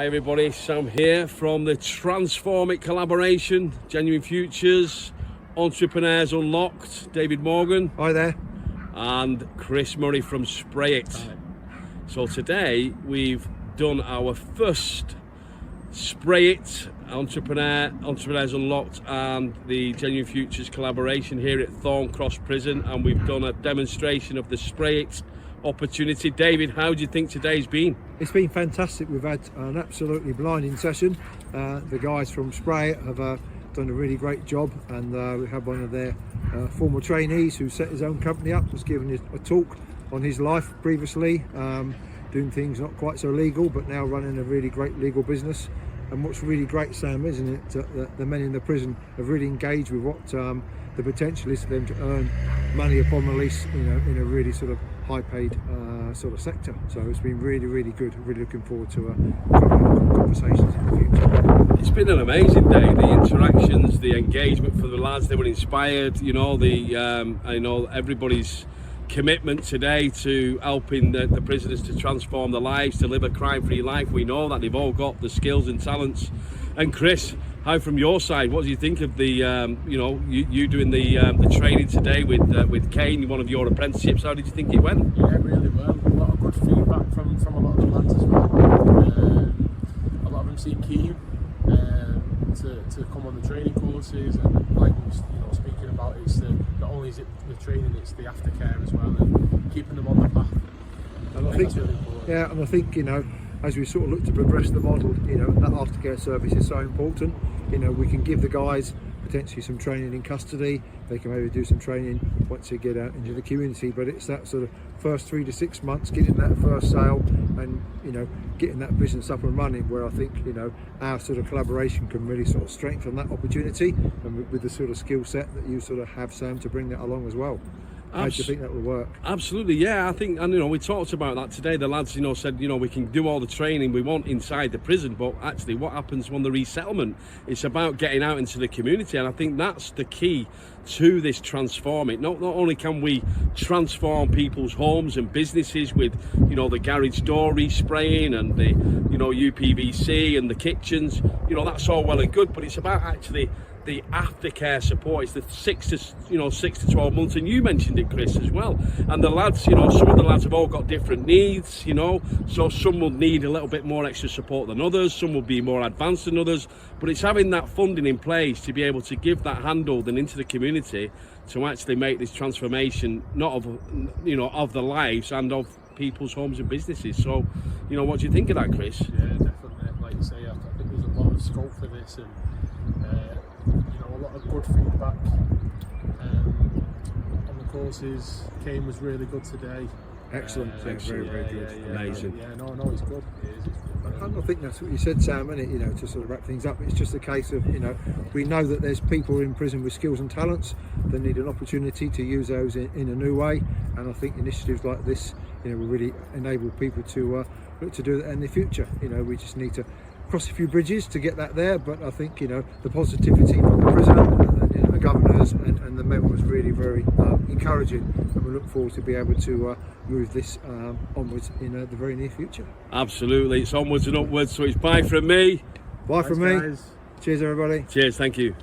Hi everybody, Sam here from the Transform It collaboration, Genuine Futures, Entrepreneurs Unlocked, David Morgan. Hi there. And Chris Murray from Spray It. Hi. So today we've done our first Spray It Entrepreneurs Unlocked and the Genuine Futures collaboration here at Thorn Cross Prison, and we've done a demonstration of the Spray It opportunity. David, how do you think today's been? It's been fantastic. We've had an absolutely blinding session. The guys from Spray It have done a really great job, and we had one of their former trainees who set his own company up, was giving a talk on his life previously, doing things not quite so legal, but now running a really great legal business. And what's really great, Sam, isn't it, that the men in the prison have really engaged with what the potential is for them to earn money upon release, you know, in a really sort of high-paid sort of sector. So it's been really, really good. Really looking forward to conversations in the future. It's been an amazing day. The interactions, the engagement for the lads, they were inspired. You know, I know everybody's commitment today to helping the prisoners to transform their lives, to live a crime-free life. We know that they've all got the skills and talents. And Chris, how from your side, what do you think of the you doing the training today with Kane, one of your apprenticeships? How did you think it went? Yeah, really well. A lot of good feedback from a lot of the lads as well. A lot of them seem keen to come on the training courses, and like we was speaking about, it's not only is it the training, it's the aftercare as well, and keeping them on the path. And I think that's really important. Yeah, and I think, you know, as we sort of look to progress the model, you know, that aftercare service is so important. You know, we can give the guys potentially some training in custody. They can maybe do some training once they get out into the community, but it's that sort of first 3 to 6 months, getting that first sale and, you know, getting that business up and running, where I think, you know, our sort of collaboration can really sort of strengthen that opportunity, and with the sort of skill set that you sort of have, Sam, to bring that along as well. How do you think that will work? Absolutely, yeah. I think, and you know, we talked about that today. The lads, you know, said, you know, we can do all the training we want inside the prison, but actually what happens when the resettlement? It's about getting out into the community, and I think that's the key to this Transform It. Not only can we transform people's homes and businesses with, you know, the garage door respraying and the, you know, UPVC and the kitchens, you know, that's all well and good, but it's about actually the aftercare support. It's the 6 to 12 months, and you mentioned it, Chris, as well. And the lads, you know, some of the lads have all got different needs, you know, so some will need a little bit more extra support than others, some will be more advanced than others, but it's having that funding in place to be able to give that handhold and into the community to actually make this transformation, not of, you know, of the lives and of people's homes and businesses. So, you know, what do you think of that, Chris? Yeah, definitely. Like you say, I think there's a lot of scope for this, and you know, a lot of good feedback on the courses. Kane was really good today. Excellent. Very, very good. Amazing. Yeah, no, it's good. It is. I think that's what you said, Sam, isn't it? You know, to sort of wrap things up, it's just a case of, you know, we know that there's people in prison with skills and talents that need an opportunity to use those in a new way, and I think initiatives like this, you know, will really enable people to look to do that in the future. You know, we just need to cross a few bridges to get that there, but I think, you know, the positivity from the prison and, you know, the governors and the men was really very encouraging, and we look forward to be able to move this onwards in the very near future. Absolutely, it's onwards and upwards, so it's bye from me. Bye from me. Guys. Cheers, everybody. Cheers, thank you.